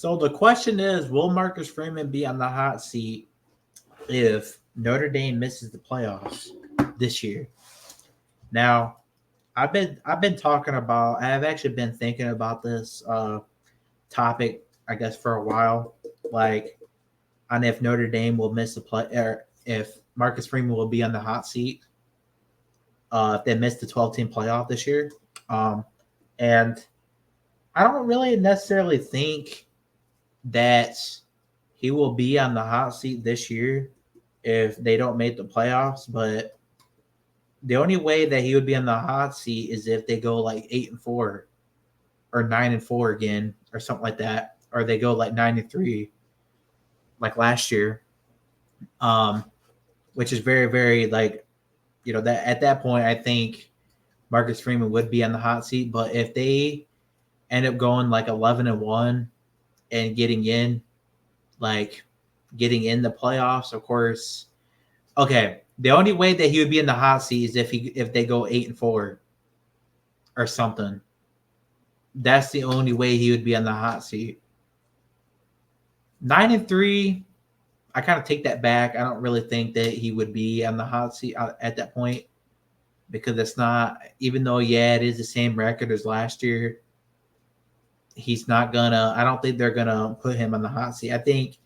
So the question is, will Marcus Freeman be on the hot seat if Notre Dame misses the playoffs this year? Now, I've been talking about. I've actually been thinking about this topic, I guess, for a while. Like, on if Notre Dame will miss the play, or if Marcus Freeman will be on the hot seat if they miss the 12-team playoff this year. Um, and I don't really necessarily think that he will be on the hot seat this year if they don't make the playoffs. But the only way that he would be on the hot seat is if they go like 8-4 or 9-4 again or something like that, or they go like 9-3 like last year. Um, which is very, very like, that at that point I think Marcus Freeman would be on the hot seat. But if they end up going like 11-1 and like getting in the playoffs, of course. Okay, the only way that he would be in the hot seat is if they go 8-4 or something. That's the only way he would be on the hot seat. 9-3, I kind of take that back. I don't really think that he would be on the hot seat at that point because it's not. Even though it is the same record as last year, he's not gonna. I don't think they're gonna put him on the hot seat. I think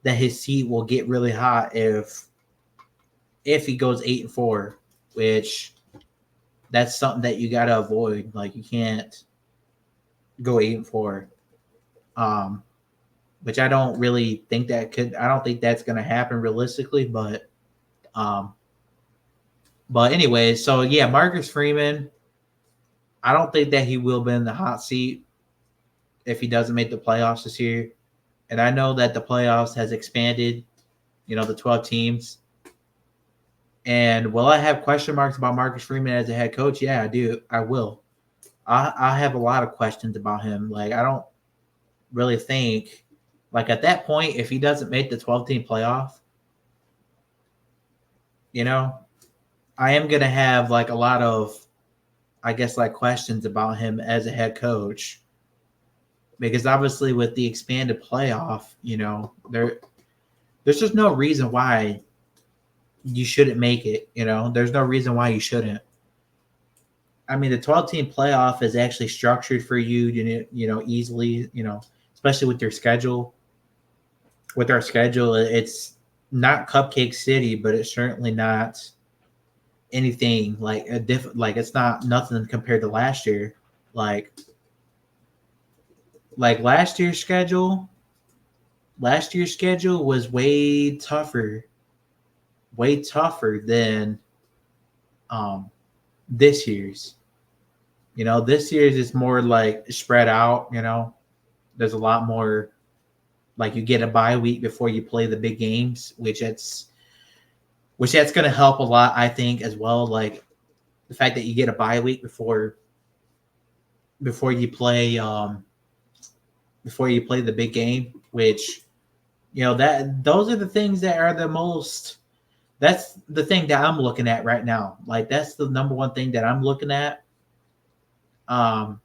that his seat will get really hot if he goes 8-4, which that's something that you got to avoid. Like, you can't go 8-4, which I don't really think that could. I don't think that's going to happen realistically. But anyway, so yeah, Marcus Freeman. I don't think that he will be in the hot seat if he doesn't make the playoffs this year. And I know that the playoffs has expanded, the 12 teams. And will I have question marks about Marcus Freeman as a head coach? Yeah, I do. I will. I have a lot of questions about him. Like, I don't really think, like, at that point, if he doesn't make the 12-team playoff, I am going to have, like, a lot of, I guess, like, questions about him as a head coach. Because obviously with the expanded playoff, there's just no reason why you shouldn't make it. There's no reason why you shouldn't. I mean, the 12-team playoff is actually structured for you, easily, especially with your schedule. With our schedule, it's not Cupcake City, but it's certainly not anything like like it's not nothing compared to last year. Like last year's schedule was way tougher than this year's. This year's is more like spread out. There's a lot more. Like, you get a bye week before you play the big games, which that's going to help a lot, I think, as well. Like, the fact that you get a bye week before you play the big game, which that those are the things that are the most. That's the thing that I'm looking at right now. Like, that's the number one thing that I'm looking at. And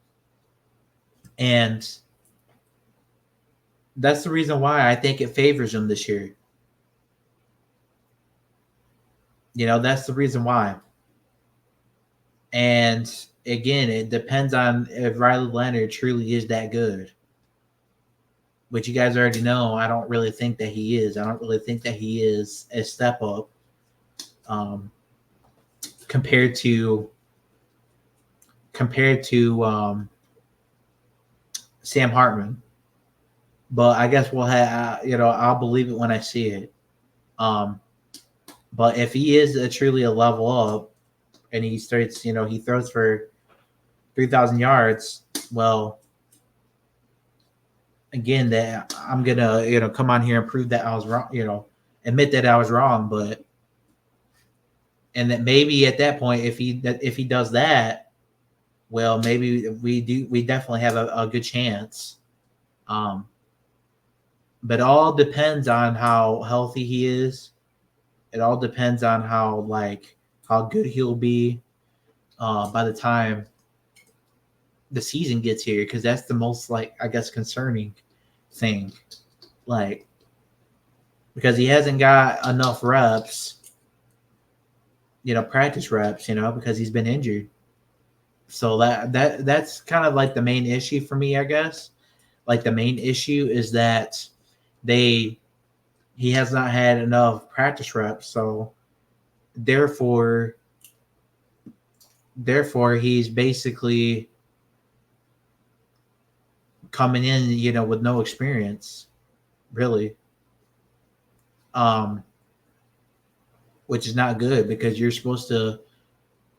that's the reason why I think it favors them this year. That's the reason why. And again, it depends on if Riley Leonard truly is that good. Which you guys already know, I don't really think that he is. I don't really think that he is a step up compared to Sam Hartman. But I guess we'll have, I'll believe it when I see it. But if he is truly a level up and he starts, he throws for 3,000 yards, well, again, that I'm going to, come on here and prove that I was wrong, admit that I was wrong. And that maybe at that point, if he does that, well, maybe we definitely have a good chance. But it all depends on how healthy he is. It all depends on how good he'll be by the time the season gets here, because that's the most, I guess, concerning thing, like because he hasn't got enough reps, practice reps, because he's been injured. So that's kind of like the main issue for me, I guess. Like the main issue is that he has not had enough practice reps, so therefore he's basically coming in, with no experience, really. Which is not good because you're supposed to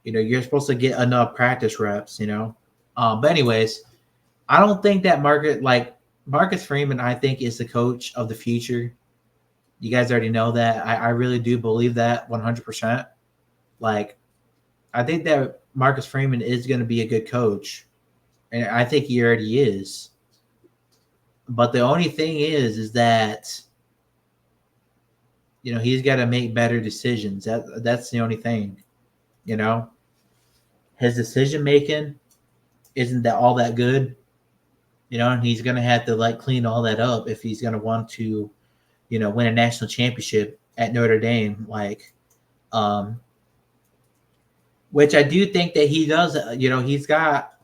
get enough practice reps, But anyways, I don't think that Marcus Freeman, I think, is the coach of the future. You guys already know that. I really do believe that 100%. Like, I think that Marcus Freeman is going to be a good coach, and I think he already is. But the only thing is that he's got to make better decisions. That's the only thing. His decision making isn't that all that good. And he's going to have to clean all that up if he's going to want to, win a national championship at Notre Dame. Which I do think that he does. He's got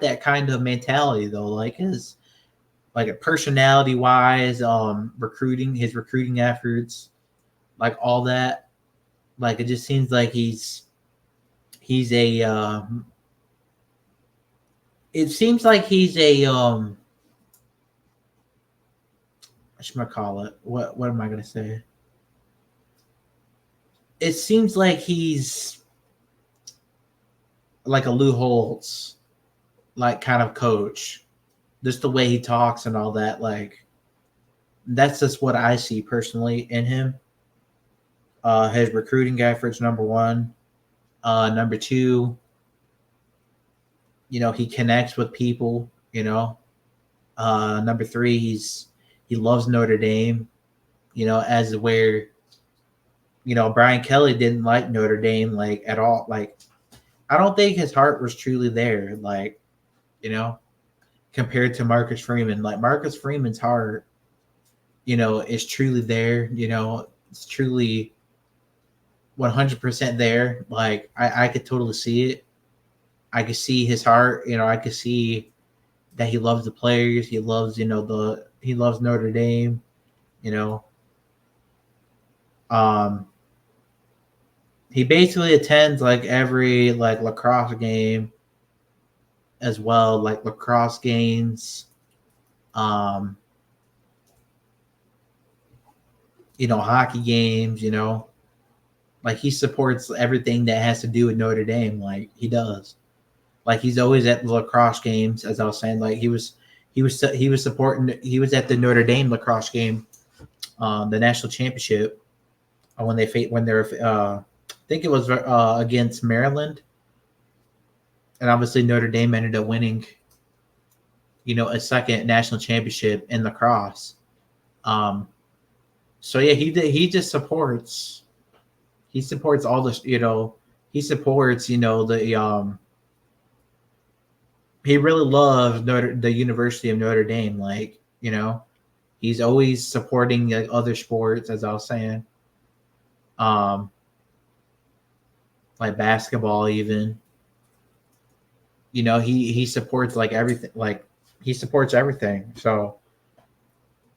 that kind of mentality though, his personality wise, his recruiting efforts, all that. It just seems like he's a. It seems like he's a what should I call it? What am I gonna say? It seems like he's like a Lou Holtz, kind of coach. Just the way he talks and all that, that's just what I see personally in him. His recruiting efforts, number one. Number two, he connects with people, Number three, he loves Notre Dame, as where, Brian Kelly didn't like Notre Dame, at all. I don't think his heart was truly there, compared to Marcus Freeman. Marcus Freeman's heart, is truly there, it's truly 100% there. I could totally see it. I could see his heart, I could see that he loves the players. He loves, he loves Notre Dame, he basically attends every lacrosse game as well, lacrosse games, hockey games, he supports everything that has to do with Notre Dame. He does. He's always at the lacrosse games, as I was saying. He was supporting. He was at the Notre Dame lacrosse game, the national championship, when they were. I think it was against Maryland, and obviously Notre Dame ended up winning. A second national championship in lacrosse. So yeah, he just supports. He supports all this. He supports. The he really loves the University of Notre Dame. He's always supporting other sports, as I was saying. Basketball, even. He supports everything. He supports everything. So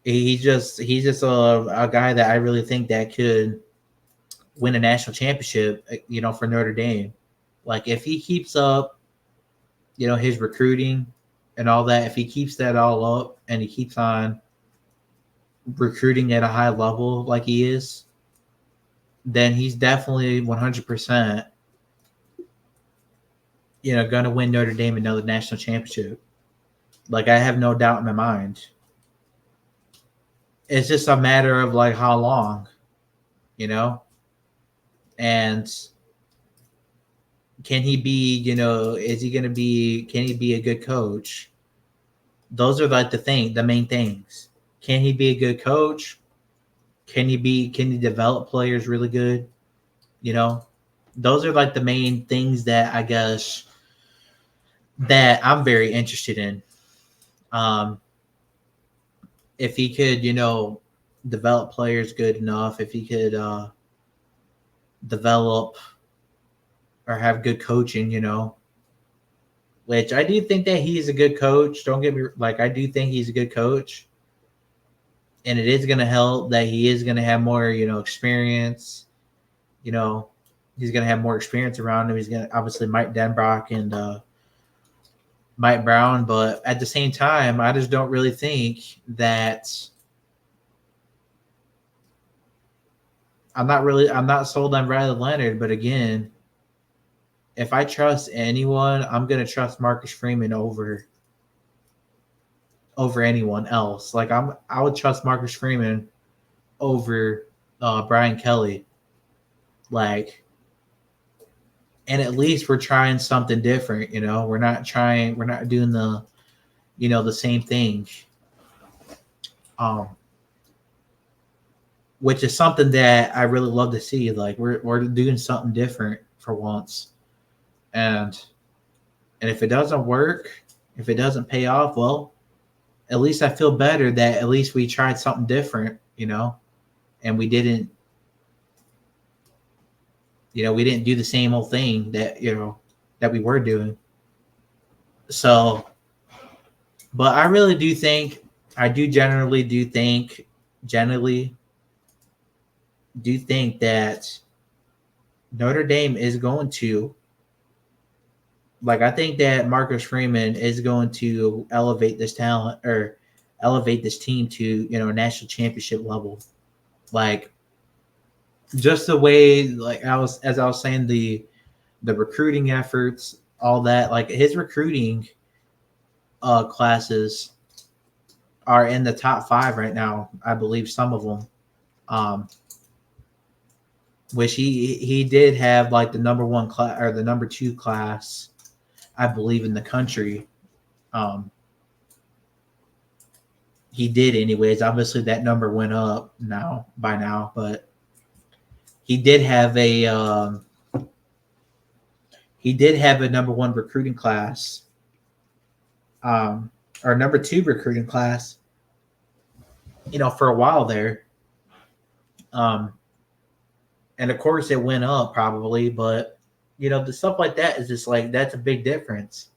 he's just a guy that I really think that could win a national championship. For Notre Dame. If he keeps up, his recruiting and all that, if he keeps that all up and he keeps on recruiting at a high level like he is, then he's definitely 100%, going to win Notre Dame another national championship. I have no doubt in my mind. It's just a matter of how long, and can he be, is he going to be, can he be a good coach? Those are the main things. Can he be a good coach? Can he develop players really good? Those are the main things that I guess that I'm very interested in. if he could, develop players good enough, if he could develop or have good coaching, which I do think that he's a good coach. Don't get me like I do think he's a good coach, and it is going to help that he is going to have more, experience. You know, he's going to have more experience around him. He's going to obviously Mike Denbrock and Mike Brown, but at the same time, I just don't really think that I'm not sold on Riley Leonard. But again, if I trust anyone, I'm gonna trust Marcus Freeman over anyone else. Like I would trust Marcus Freeman over Brian Kelly. Like, and at least we're trying something different. We're not doing the same thing. Um, which is something that I really love to see. Like we're doing something different for once, and if it doesn't work, if it doesn't pay off, well, at least I feel better that at least we tried something different, and we didn't do the same old thing that we were doing. So, but I really do think, generally do think that Notre Dame is going to, like, I think that Marcus Freeman is going to elevate this talent or elevate this team to, national championship level. Like, just the way, like I was saying, the recruiting efforts, all that, like his recruiting classes are in the top 5 right now. I believe some of them, which he did have like the number 1 class or the number 2 class, I believe, in the country. He did anyways. Obviously that number went up by now, but he did have a number 1 recruiting class, or number 2 recruiting class, for a while there. And of course it went up probably, but the stuff like that is just like, that's a big difference.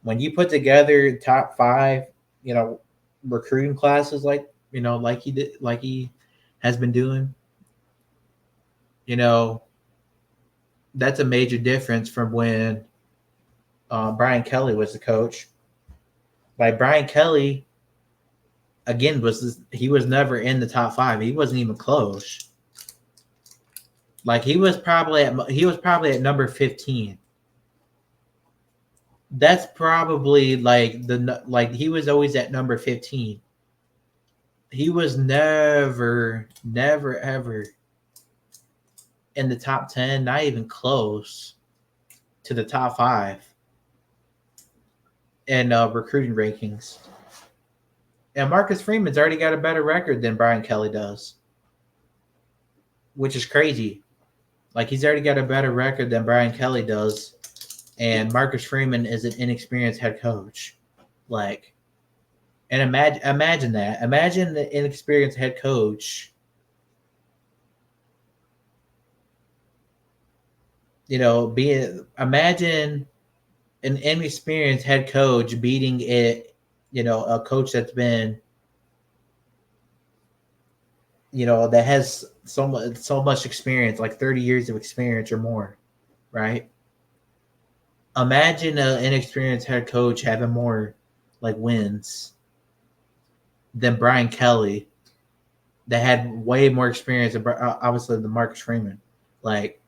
When you put together top 5, recruiting classes, like he has been doing, that's a major difference from when Brian Kelly was the coach. Like Brian Kelly, again, was never in the top 5. He wasn't even close. Like he was probably at number 15. That's probably like he was always at number 15. He was never ever in the top 10, not even close to the top 5 in recruiting rankings. And Marcus Freeman's already got a better record than Brian Kelly does, which is crazy. Like he's already got a better record than Brian Kelly does, and Marcus Freeman is an inexperienced head coach. Like, and imagine that. Imagine the inexperienced head coach, imagine an inexperienced head coach beating a coach that's been, that has so much experience, like 30 years of experience or more, right? Imagine an inexperienced head coach having more like wins than Brian Kelly, that had way more experience, obviously, than Marcus Freeman. Like,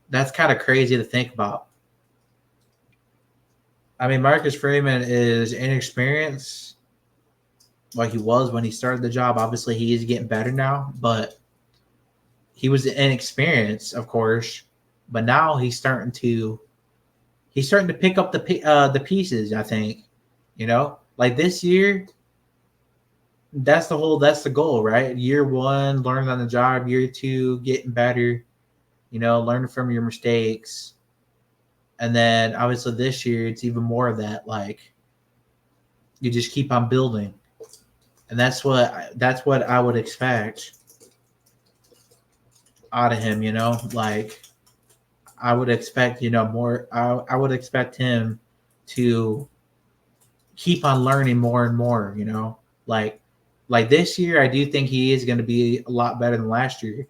that's kind of crazy to think about. I mean, Marcus Freeman is inexperienced, like he was when he started the job. Obviously, he is getting better now, but he was inexperienced, of course. But now he's starting to pick up the pieces. I think, like this year, that's the goal, right? Year 1, learning on the job. Year 2, getting better. Learning from your mistakes. And then obviously this year, it's even more of that. Like, you just keep on building. and that's what I would expect out of him. Like I would expect more. I would expect him to keep on learning more and more. Like this year, I do think he is going to be a lot better than last year.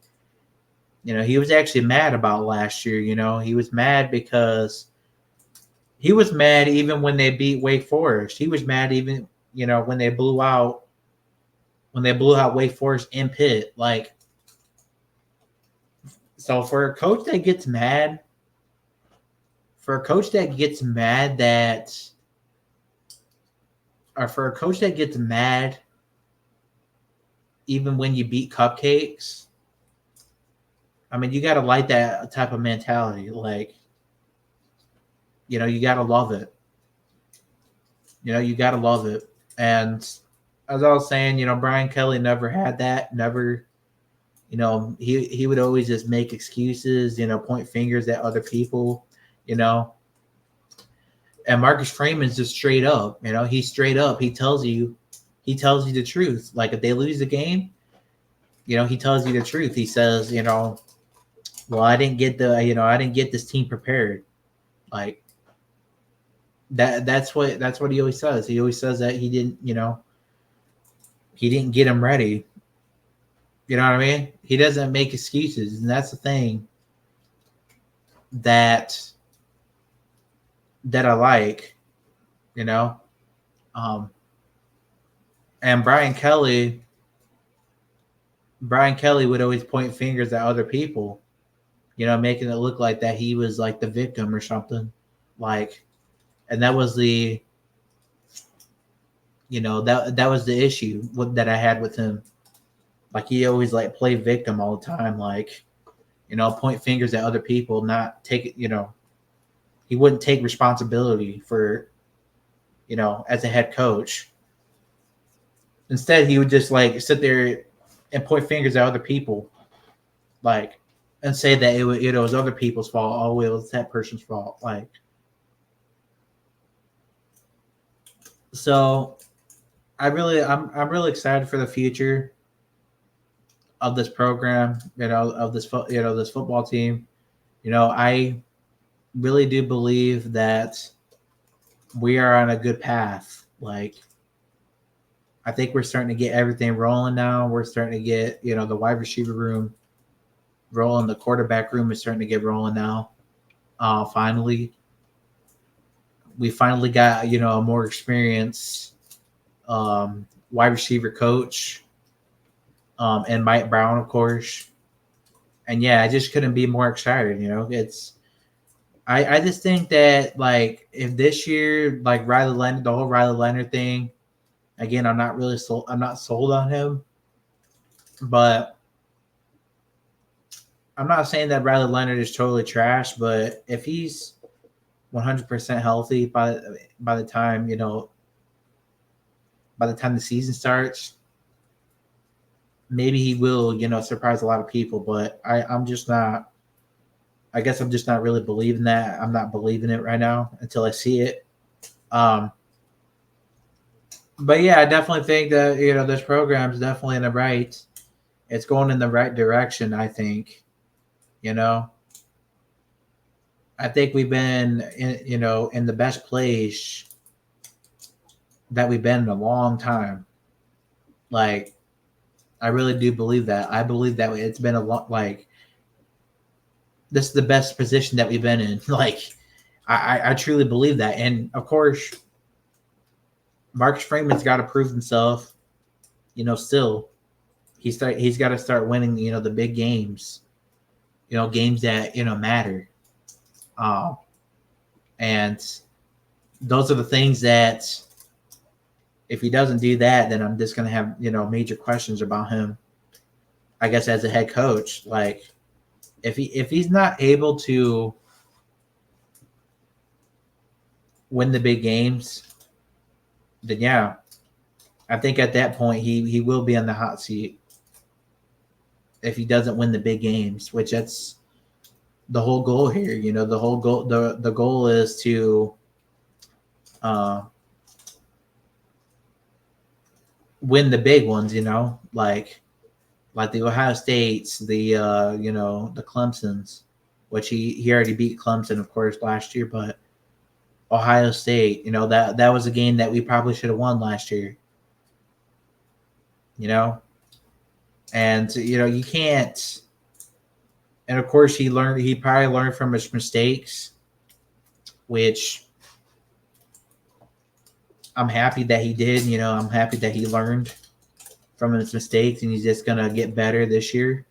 He was actually mad about last year. He was mad because he was mad even when they beat Wake Forest. He was mad even when they blew out Wake Forest in Pitt. Like, so for a coach that gets mad, that, or for a coach that gets mad even when you beat cupcakes, I mean, you got to like that type of mentality. Like, you got to love it. You got to love it. And as I was saying, Brian Kelly never had that. Never, he would always just make excuses, point fingers at other people, And Marcus Freeman's just straight up, he's straight up. He tells you the truth. Like if they lose the game, he tells you the truth. He says, well, I didn't get this team prepared. Like that's what he always says. He always says that he didn't get him ready. You know what I mean? He doesn't make excuses, and that's the thing that I like, and Brian Kelly would always point fingers at other people, making it look like that he was like the victim or something. Like, and that was the, that was the issue that I had with him. Like he always like play victim all the time. Like, point fingers at other people, not take it, he wouldn't take responsibility for, as a head coach. Instead, he would just like sit there and point fingers at other people, like, and say that it was other people's fault. Oh, it was that person's fault. Like, so I'm really excited for the future of this program, of this this football team. I really do believe that we are on a good path. Like, I think we're starting to get everything rolling now. We're starting to get, the wide receiver room rolling. The quarterback room is starting to get rolling now. Finally, we finally got, a more experienced wide receiver coach, and Mike Brown, of course. And yeah, I just couldn't be more excited. I just think that, like, if this year, like Riley Leonard, the whole Riley Leonard thing, again, I'm not sold on him, but I'm not saying that Riley Leonard is totally trash. But if he's 100% healthy by the time the season starts, maybe he will surprise a lot of people. But I'm just not. I guess I'm just not really believing that. I'm not believing it right now until I see it. But yeah, I definitely think that this program is definitely in the right. It's going in the right direction. I think. I think we've been in the best place that we've been in a long time. Like, I really do believe that. I believe that it's been a lot. Like, this is the best position that we've been in. Like, I truly believe that. And of course, Marcus Freeman's got to prove himself. Still, he's got to start winning. The big games. Games that matter. And those are the things that, if he doesn't do that, then I'm just going to have, major questions about him, I guess, as a head coach. Like, if he's not able to win the big games, then yeah, I think at that point he will be on the hot seat if he doesn't win the big games, which that's the whole goal here. The whole goal, the goal is to win the big ones, like the Ohio States, the the Clemsons, which he already beat Clemson, of course, last year, but Ohio State, that was a game that we probably should have won last year, you know, and you can't. And of course, he probably learned from his mistakes, which I'm happy that he did. I'm happy that he learned from his mistakes, and he's just gonna get better this year,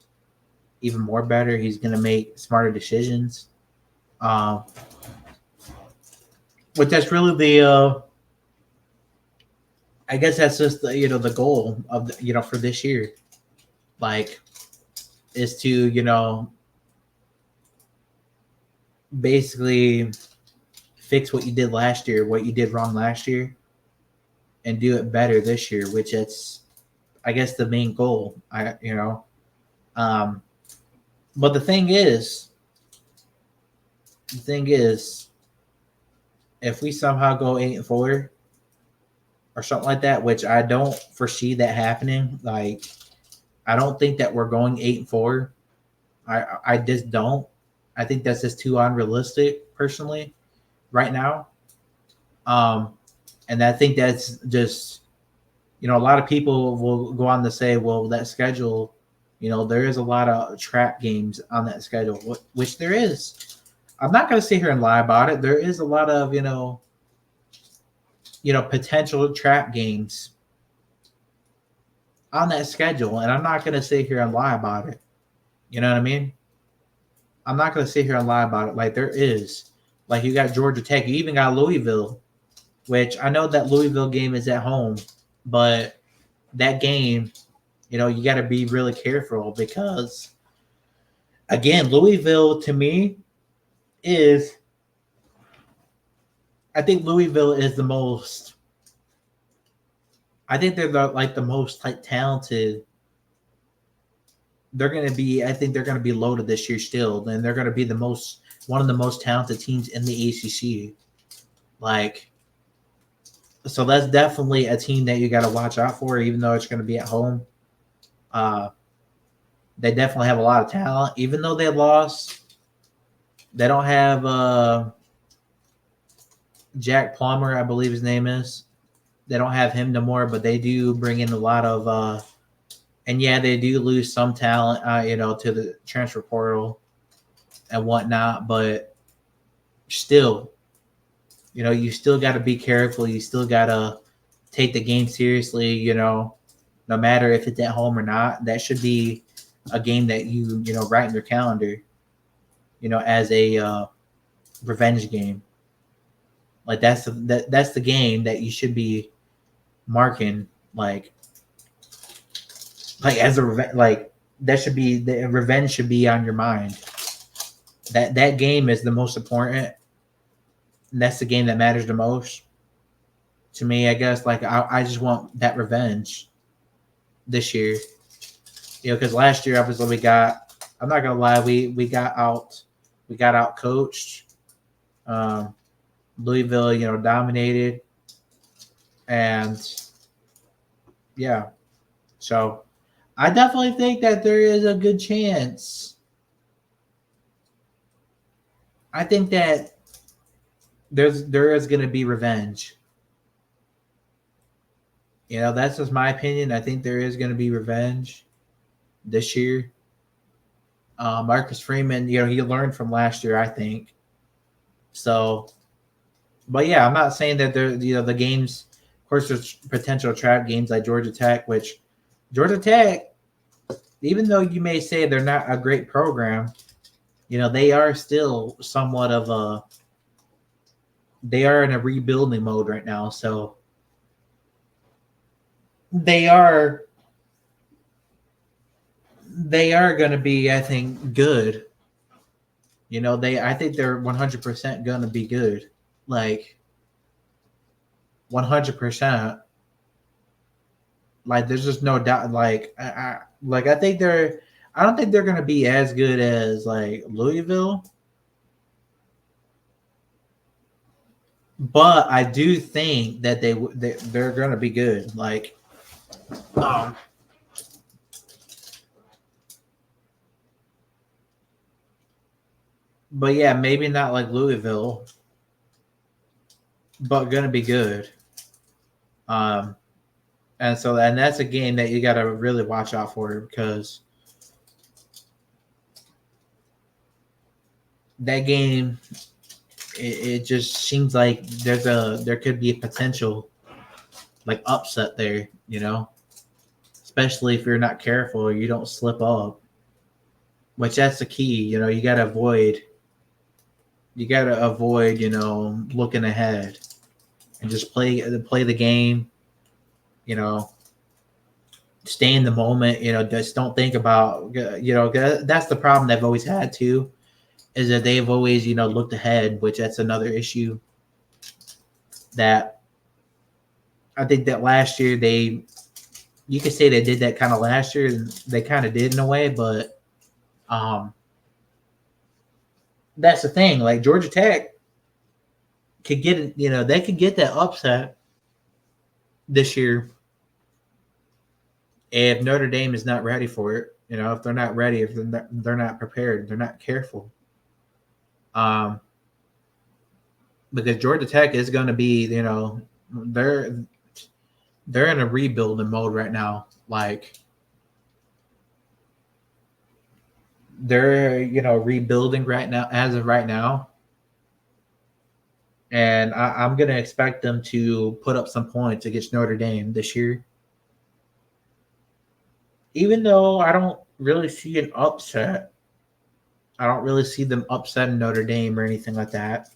even more better. He's gonna make smarter decisions. Um, but that's really I guess that's just the goal of for this year, like, is to basically fix what you did last year, what you did wrong last year, and do it better this year. Which it's, I guess, the main goal. Um, but the thing is, if we somehow go 8-4 or something like that, which I don't foresee that happening. Like, I don't think that we're going 8-4. I just don't. I think that's just too unrealistic, personally, right now. Um, and I think that's just, a lot of people will go on to say, well, that schedule, there is a lot of trap games on that schedule, which there is. I'm not going to sit here and lie about it. There is a lot of, potential trap games on that schedule, and I'm not going to sit here and lie about it. You know what I mean? I'm not going to sit here and lie about it. Like, there is. Like, you got Georgia Tech. You even got Louisville, which I know that Louisville game is at home, but that game, you got to be really careful because, again, Louisville, to me, is, I think Louisville is the most, I think they're the most talented. I think they're going to be loaded this year still, and they're going to be one of the most talented teams in the ACC. Like, so that's definitely a team that you got to watch out for, even though it's going to be at home. They definitely have a lot of talent, even though they lost. They don't have Jack Plummer, I believe his name is. They don't have him no more, but they do bring in a lot of, and yeah, they do lose some talent, to the transfer portal and whatnot. But still, you still got to be careful. You still got to take the game seriously. No matter if it's at home or not. That should be a game that you write in your calendar, as a revenge game. Like, that's the game that you should be marking, like as a like that should be, the revenge should be on your mind. That game is the most important. And that's the game that matters the most to me, I guess. Like, I just want that revenge this year, because last year obviously I'm not gonna lie, we got out coached. Louisville, dominated, and yeah. So I definitely think that there is a good chance. I think that there is going to be revenge. That's just my opinion. I think there is going to be revenge this year. Marcus Freeman, he learned from last year, I think. So, but yeah, I'm not saying that there, the games. Of course, there's potential trap games like Georgia Tech, which Georgia Tech, even though you may say they're not a great program, they are still somewhat of a. They are in a rebuilding mode right now, so they are going to be, I think, good. I think they're 100% going to be good. Like, 100%. Like, there's just no doubt. Like, I think I don't think they're going to be as good as, like, Louisville. But I do think that they're going to be good. Like, Um, but yeah, maybe not like Louisville, but gonna be good. Um, and that's a game that you got to really watch out for because that game it just seems like there could be a potential like upset there, you know, especially if you're not careful, you don't slip up, which that's the key. You know, you got to avoid, you know, looking ahead and just play the game, you know, stay in the moment, you know, just don't think about, you know, that's the problem they've always had too, is that they've always, you know, looked ahead, which that's another issue that I think that last year you could say they did that kind of last year, and they kind of did in a way, but um, that's the thing. Like Georgia Tech could get, you know, they could get that upset this year if Notre Dame is not ready for it. You know, if they're not ready, if they're not prepared, they're not careful. Um, because Georgia Tech is going to be, you know, they're in a rebuilding mode right now. Like they're, you know, rebuilding right now as of right now, and I'm going to expect them to put up some points against Notre Dame this year. Even though I don't really see an upset, I don't really see them upsetting Notre Dame or anything like that.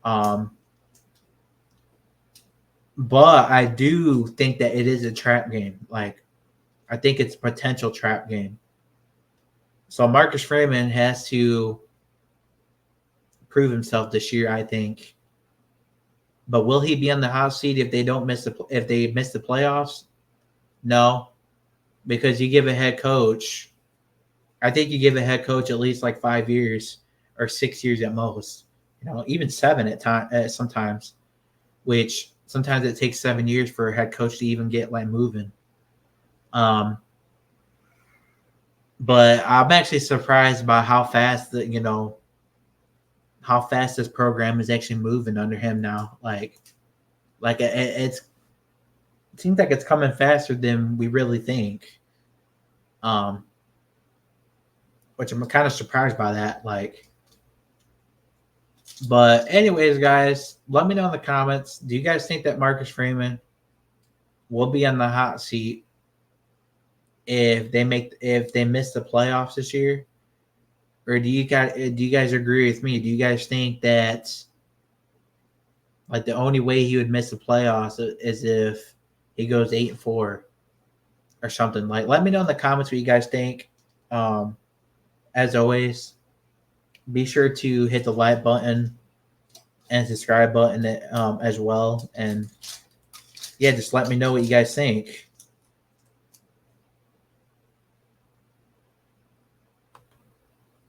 Um, but I do think that it is a trap game. Like I think it's a potential trap game. So Marcus Freeman has to prove himself this year, I think. But will he be on the hot seat if they miss the playoffs? No, because you give a head coach. I think you give a head coach at least like 5 years or 6 years at most. You know, even seven sometimes. Which sometimes it takes 7 years for a head coach to even get like moving. Um, but I'm actually surprised by how fast how fast this program is actually moving under him now. Like it seems like it's coming faster than we really think. Um, which I'm kind of surprised by that. Like, but anyways, guys, let me know in the comments. Do you guys think that Marcus Freeman will be on the hot seat if they miss the playoffs this year? Or do you guys agree with me? Do you guys think that like the only way he would miss the playoffs is if he goes 8-4 or something? Like, let me know in the comments what you guys think. As always, be sure to hit the like button and subscribe button as well. And yeah, just let me know what you guys think.